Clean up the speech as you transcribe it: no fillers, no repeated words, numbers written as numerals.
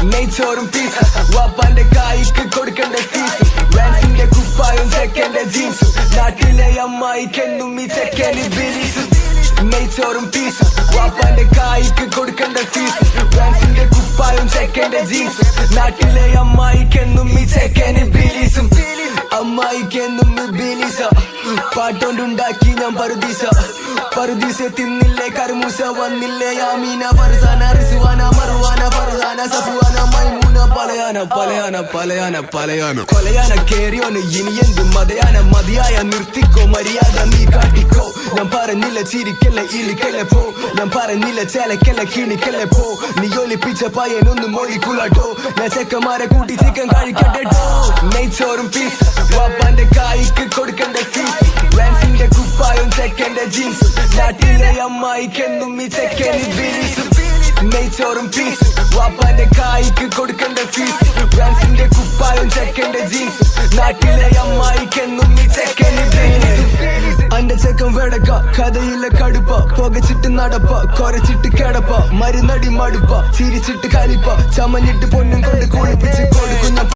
നെയ്ച്ചോറും പീസ് വാപ്പാന്റെ കായ്ക്ക് കൊടുക്കേണ്ട ഫീസ് വാൻസിന്റെ കുപ്പായും ചെക്കന്റെ ജീൻസും നാട്ടിലെ അമ്മായിക്കെന്നും ഈ ചെക്കന് ബിലീസും നെയ്ച്ചോറും പീസ് വാപ്പാന്റെ കായ്ക്ക് കൊടുക്കേണ്ട ഫീസ് വാൻസിന്റെ കുപ്പായും ചെക്കന്റെ ജീൻസും നാട്ടിലെ അമ്മായിക്കെന്നും ഈ ചെക്കന് ബിലീസും അമ്മായിക്കെന്നും ബിലീസ പാട്ടോണ്ടുണ്ടാക്കി ഞാൻ പറുദീസ തിന്നില്ലേ കർമൂസ വന്നില്ലേ യാമീന ഫർസാന റിസ്വാന മർവാന ഫർഹാന സഫ്വാന മൈമൂന പലയാന കൊലയാന കേറിയോന് ഇനി എന്ത് മതിയായ നിർത്തിക്കോ മര്യാദ നീ കാട്ടിക്കോ ഞാൻ പറഞ്ഞില്ല ചിരിക്കല്ല ഇരിക്കല്ലേ പോ ഞാൻ പറഞ്ഞില്ല ചേലക്കല്ല കിണിക്കല്ലേ പോ നീ ഒലിപ്പിച്ച പയ്യനൊന്നും മൊഴിക്കുള്ളട്ടോ ഞാൻ ചെക്കന്മാരെ കൂട്ടി ചിക്കൻ കഴിക്കട്ടോ നെയ്ച്ചോറും പീസ് വാപ്പാന്റെ കായ്ക്ക് കൊടുക്കേണ്ട ഫീസ് വാൻസിന്റെ കുപ്പായും ചെക്കന്റെ ജീൻസും നാട്ടിലെ അമ്മായിക്കെന്നും ഈ ചെക്കന് ബിലീസും നെയ്ച്ചോറും പീസ് വാപ്പാന്റെ കായ്ക്ക് കൊടുക്കേണ്ട ഫീസ് വാൻസിന്റെ കുപ്പായും ചെക്കന്റെ ജീൻസും നാട്ടിലെ അമ്മായിക്കെന്നും ഈ ചെക്കന് ബിലീസും അന്റെ ചെക്കൻ വെടക്ക കഥയില്ല കടുപ്പ പുകച്ചിട്ട് നടപ്പ കൊരച്ചിട്ട് കിടപ്പ മരുന്നടി മടുപ്പ ചിരിച്ചിട്ട് കളിപ്പ ചമഞ്ഞിട്ട് പൊന്നും കൊണ്ട് കുളിപ്പിച്ച് കൊടുക്കുന്ന